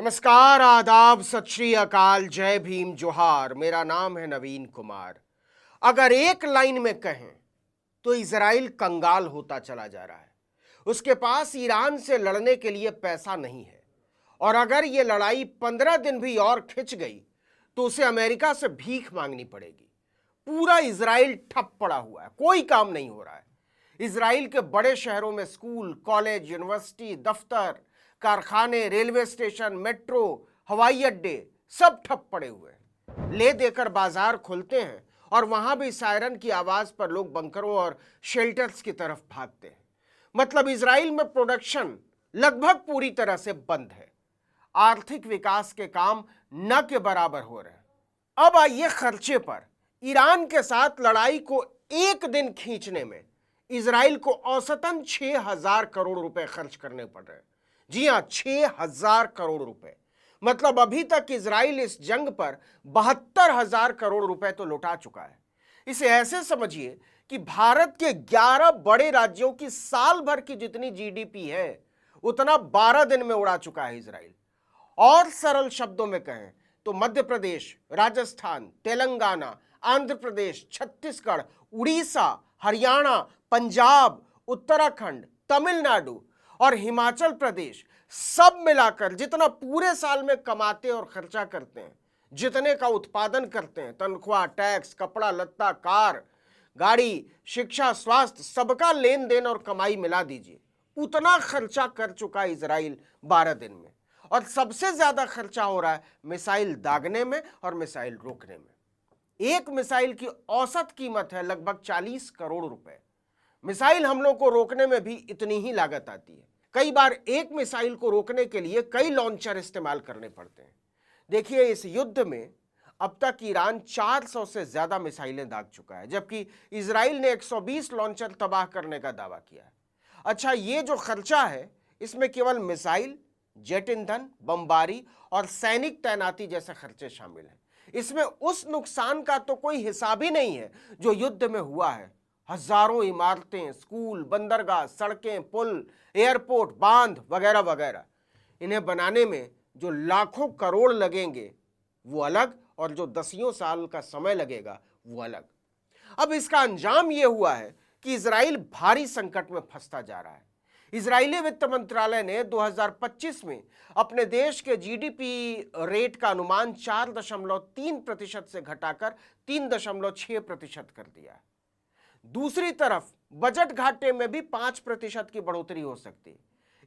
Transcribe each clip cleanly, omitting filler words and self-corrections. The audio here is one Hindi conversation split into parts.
नमस्कार, आदाब, सत श्री अकाल, जय भीम, जोहार। मेरा नाम है नवीन कुमार। अगर एक लाइन में कहें तो इजराइल कंगाल होता चला जा रहा है। उसके पास ईरान से लड़ने के लिए पैसा नहीं है, और अगर ये लड़ाई 15 दिन भी और खिंच गई तो उसे अमेरिका से भीख मांगनी पड़ेगी। पूरा इजराइल ठप पड़ा हुआ है, कोई काम नहीं हो रहा है। इजराइल के बड़े शहरों में स्कूल, कॉलेज, यूनिवर्सिटी, दफ्तर, कारखाने, रेलवे स्टेशन, मेट्रो, हवाई अड्डे सब ठप पड़े हुए हैं। ले देकर बाजार खुलते हैं और वहां भी सायरन की आवाज पर लोग बंकरों और शेल्टर्स की तरफ भागते हैं। मतलब इजराइल में प्रोडक्शन लगभग पूरी तरह से बंद है। आर्थिक विकास के काम न के बराबर हो रहे हैं। अब आइए खर्चे पर। ईरान के साथ लड़ाई को एक दिन खींचने में इजराइल को औसतन 6,000 करोड़ रुपए खर्च करने पड़ रहे हैं। जी हां, 6,000 करोड़ रुपए। मतलब अभी तक इजराइल इस जंग पर 72,000 करोड़ रुपए तो लुटा चुका है। इसे ऐसे समझिए कि भारत के 11 बड़े राज्यों की साल भर की जितनी जीडीपी है उतना 12 दिन में उड़ा चुका है इजराइल। और सरल शब्दों में कहें तो मध्य प्रदेश, राजस्थान, तेलंगाना, आंध्र प्रदेश, छत्तीसगढ़, उड़ीसा, हरियाणा, पंजाब, उत्तराखंड, तमिलनाडु और हिमाचल प्रदेश सब मिलाकर जितना पूरे साल में कमाते और खर्चा करते हैं, जितने का उत्पादन करते हैं, तनख्वाह, टैक्स, कपड़ा लत्ता, कार, गाड़ी, शिक्षा, स्वास्थ्य, सबका लेन देन और कमाई मिला दीजिए, उतना खर्चा कर चुका है इजराइल 12 दिन में। और सबसे ज्यादा खर्चा हो रहा है मिसाइल दागने में और मिसाइल रोकने में। एक मिसाइल की औसत कीमत है लगभग 40 करोड़ रुपए। मिसाइल हमलों को रोकने में भी इतनी ही लागत आती है। कई बार एक मिसाइल को रोकने के लिए कई लॉन्चर इस्तेमाल करने पड़ते हैं। देखिए, इस युद्ध में अब तक ईरान 400 से ज्यादा मिसाइलें दाग चुका है, जबकि इजराइल ने 120 लॉन्चर तबाह करने का दावा किया है। अच्छा, ये जो खर्चा है इसमें केवल मिसाइल, जेट ईंधन, बमबारी और सैनिक तैनाती जैसे खर्चे शामिल हैं। इसमें उस नुकसान का तो कोई हिसाब ही नहीं है जो युद्ध में हुआ है। हजारों इमारतें, स्कूल, बंदरगाह, सड़कें, पुल, एयरपोर्ट, बांध वगैरह वगैरह, इन्हें बनाने में जो लाखों करोड़ लगेंगे वो अलग, और जो दसियों साल का समय लगेगा वो अलग। अब इसका अंजाम यह हुआ है कि इजराइल भारी संकट में फंसता जा रहा है। इजरायली वित्त मंत्रालय ने 2025 में अपने देश के जीडीपी रेट का अनुमान 4.3% से घटाकर 3.6% कर दिया है। दूसरी तरफ बजट घाटे में भी 5% की बढ़ोतरी हो सकती है।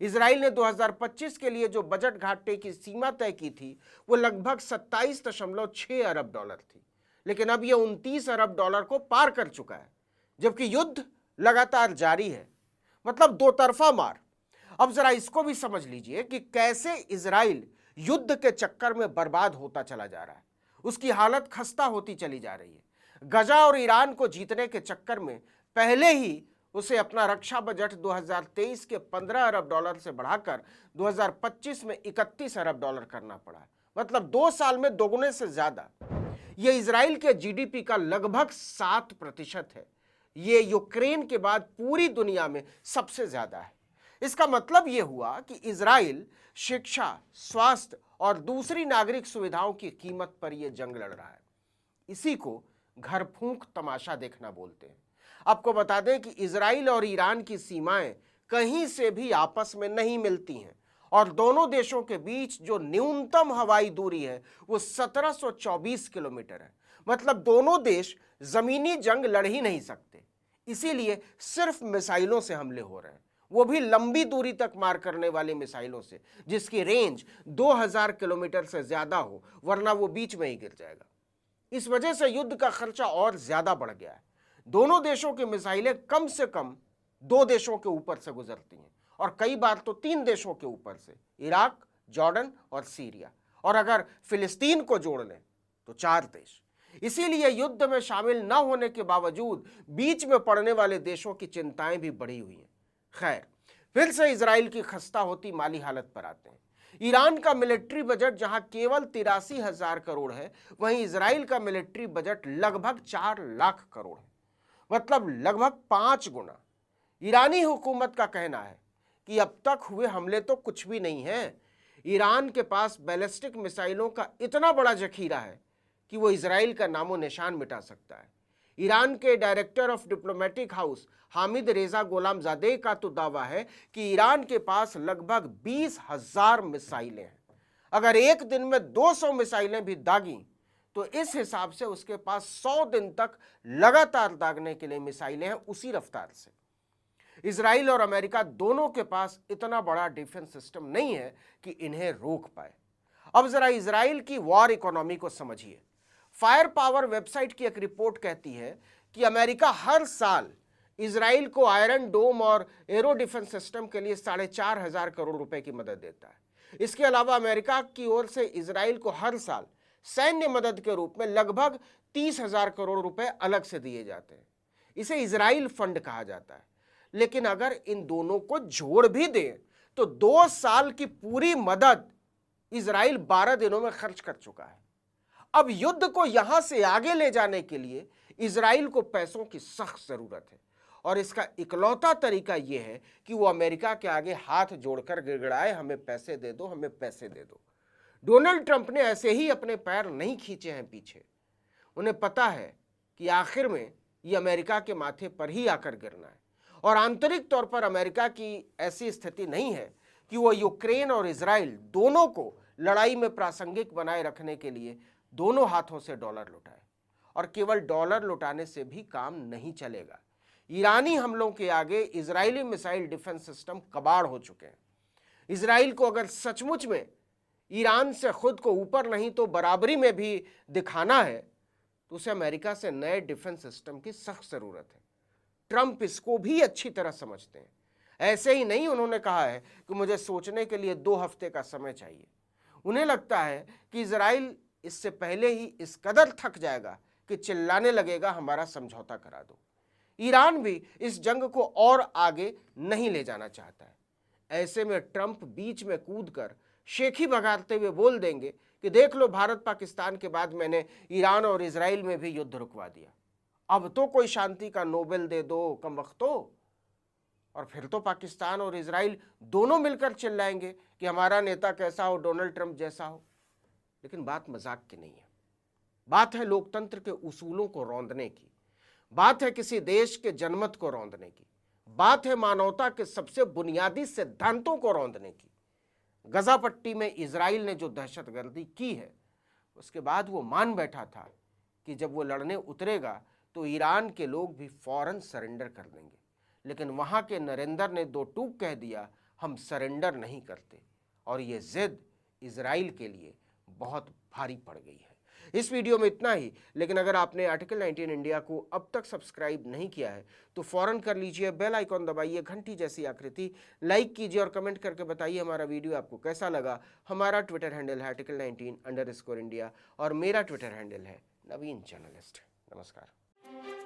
इजराइल ने 2025 के लिए जो बजट घाटे की सीमा तय की थी वो लगभग 27.6 अरब डॉलर थी, लेकिन अब यह 29 अरब डॉलर को पार कर चुका है, जबकि युद्ध लगातार जारी है। मतलब दो तरफा मार। अब जरा इसको भी समझ लीजिए कि कैसे इजराइल युद्ध के चक्कर में बर्बाद होता चला जा रहा है। उसकी हालत खस्ता होती चली जा रही है। गजा और ईरान को जीतने के चक्कर में पहले ही उसे अपना रक्षा बजट 2023 के 15 अरब डॉलर से बढ़ाकर 2025 में 31 अरब डॉलर करना पड़ा। मतलब 2 साल में दोगुने से ज्यादा। यह इजराइल के जीडीपी का लगभग 7% है। ये यूक्रेन के बाद पूरी दुनिया में सबसे ज्यादा है। इसका मतलब यह हुआ कि इजराइल शिक्षा, स्वास्थ्य और दूसरी नागरिक सुविधाओं की कीमत पर यह जंग लड़ रहा है। इसी को घर फूंक तमाशा देखना बोलते हैं। आपको बता दें कि इजराइल और ईरान की सीमाएं कहीं से भी आपस में नहीं मिलती हैं, और दोनों देशों के बीच जो न्यूनतम हवाई दूरी है वो 1724 किलोमीटर है। मतलब दोनों देश जमीनी जंग लड़ ही नहीं सकते। इसीलिए सिर्फ मिसाइलों से हमले हो रहे हैं, वो भी लंबी दूरी तक मार करने वाली मिसाइलों से, जिसकी रेंज 2000 किलोमीटर से ज्यादा हो, वरना वो बीच में ही गिर जाएगा। इस वजह से युद्ध का खर्चा और ज्यादा बढ़ गया है। दोनों देशों की मिसाइलें कम से कम 2 देशों के ऊपर से गुजरती हैं, और कई बार तो 3 देशों के ऊपर से, इराक, जॉर्डन और सीरिया, और अगर फिलिस्तीन को जोड़ लें तो 4 देश। इसीलिए युद्ध में शामिल न होने के बावजूद बीच में पड़ने वाले देशों की चिंताएं भी बढ़ी हुई हैं। खैर, फिर से इजराइल की खस्ता होती माली हालत पर आते हैं। ईरान का मिलिट्री बजट जहां केवल 83,000 करोड़ है, वहीं इजराइल का मिलिट्री बजट लगभग 4 लाख करोड़ है। मतलब लगभग 5 गुना। ईरानी हुकूमत का कहना है कि अब तक हुए हमले तो कुछ भी नहीं है, ईरान के पास बैलिस्टिक मिसाइलों का इतना बड़ा जखीरा है कि वो इजराइल का नामो निशान मिटा सकता है। ईरान के director of diplomatic house Hamid रेजा गोलामजादे का तो दावा है कि ईरान के पास लगभग 20,000 मिसाइलें हैं। अगर एक दिन में 200 मिसाइलें भी दागी तो इस हिसाब से उसके पास 100 दिन तक लगातार दागने के लिए मिसाइलें हैं उसी रफ्तार से। इजराइल और अमेरिका दोनों के पास इतना बड़ा डिफेंस सिस्टम नहीं है कि इन्हें रोक पाए। अब जरा इजराइल की वॉर इकोनॉमी को समझिए। फायर पावर वेबसाइट की एक रिपोर्ट कहती है कि अमेरिका हर साल इजराइल को आयरन डोम और एरो डिफेंस सिस्टम के लिए 4,500 करोड़ रुपए की मदद देता है। इसके अलावा अमेरिका की ओर से इजराइल को हर साल सैन्य मदद के रूप में लगभग 30,000 करोड़ रुपए अलग से दिए जाते हैं। इसे इजराइल फंड कहा जाता है। लेकिन अगर इन दोनों को जोड़ भी दें तो 2 साल की पूरी मदद इजराइल 12 दिनों में खर्च कर चुका है। अब युद्ध को यहां से आगे ले जाने के लिए इजराइल को पैसों की सख्त जरूरत है और इसका इकलौता तरीका यह है कि वो अमेरिका के आगे हाथ जोड़कर गिड़गिड़ाए, हमें पैसे दे दो, हमें पैसे दे दो। डोनाल्ड ट्रंप ने ऐसे ही अपने पैर नहीं खींचे हैं पीछे। उन्हें पता है कि आखिर में ये अमेरिका के माथे पर ही आकर गिरना है और आंतरिक तौर पर अमेरिका की ऐसी स्थिति नहीं है कि वो यूक्रेन और इजराइल दोनों को लड़ाई में प्रासंगिक बनाए रखने के लिए दोनों हाथों से डॉलर लुटाए। और केवल डॉलर लुटाने से भी काम नहीं चलेगा। ईरानी हमलों के आगे इजरायली मिसाइल डिफेंस सिस्टम कबाड़ हो चुके हैं। इजराइल को अगर सचमुच में ईरान से खुद को ऊपर नहीं तो बराबरी में भी दिखाना है तो उसे अमेरिका से नए डिफेंस सिस्टम की सख्त जरूरत है। ट्रंप इसको भी अच्छी तरह समझते हैं। ऐसे ही नहीं उन्होंने कहा है कि मुझे सोचने के लिए 2 हफ्ते का समय चाहिए। उन्हें लगता है कि इजराइल इससे पहले ही इस कदर थक जाएगा कि चिल्लाने लगेगा, हमारा समझौता करा दो। ईरान भी इस जंग को और आगे नहीं ले जाना चाहता है। ऐसे में ट्रंप बीच में कूदकर शेखी बघारते हुए बोल देंगे कि देख लो, भारत पाकिस्तान के बाद मैंने ईरान और इजराइल में भी युद्ध रुकवा दिया, अब तो कोई शांति का नोबेल दे दो कमबख्तो। और फिर तो पाकिस्तान और इजराइल दोनों मिलकर चिल्लाएंगे कि हमारा नेता कैसा हो, डोनाल्ड ट्रंप जैसा हो। लेकिन बात मजाक की नहीं है, बात है लोकतंत्र के उसूलों को रौंदने की, बात है किसी देश के जनमत को रौंदने की, बात है मानवता के सबसे बुनियादी सिद्धांतों को रौंदने की। गजा पट्टी में इजराइल ने जो दहशतगर्दी की है उसके बाद वो मान बैठा था कि जब वो लड़ने उतरेगा तो ईरान के लोग भी फौरन सरेंडर कर देंगे। लेकिन वहाँ के नरेंद्र ने 2 टूक कह दिया, हम सरेंडर नहीं करते। और ये जिद इजराइल के लिए बहुत भारी पड़ गई है। इस वीडियो में इतना ही। लेकिन अगर आपने आर्टिकल 19 इंडिया को अब तक सब्सक्राइब नहीं किया है तो फौरन कर लीजिए, बेल आइकॉन दबाइए, घंटी जैसी आकृति, लाइक कीजिए और कमेंट करके बताइए हमारा वीडियो आपको कैसा लगा। हमारा ट्विटर हैंडल है आर्टिकल 19_इंडिया और मेरा ट्विटर हैंडल है नवीन जर्नलिस्ट। नमस्कार।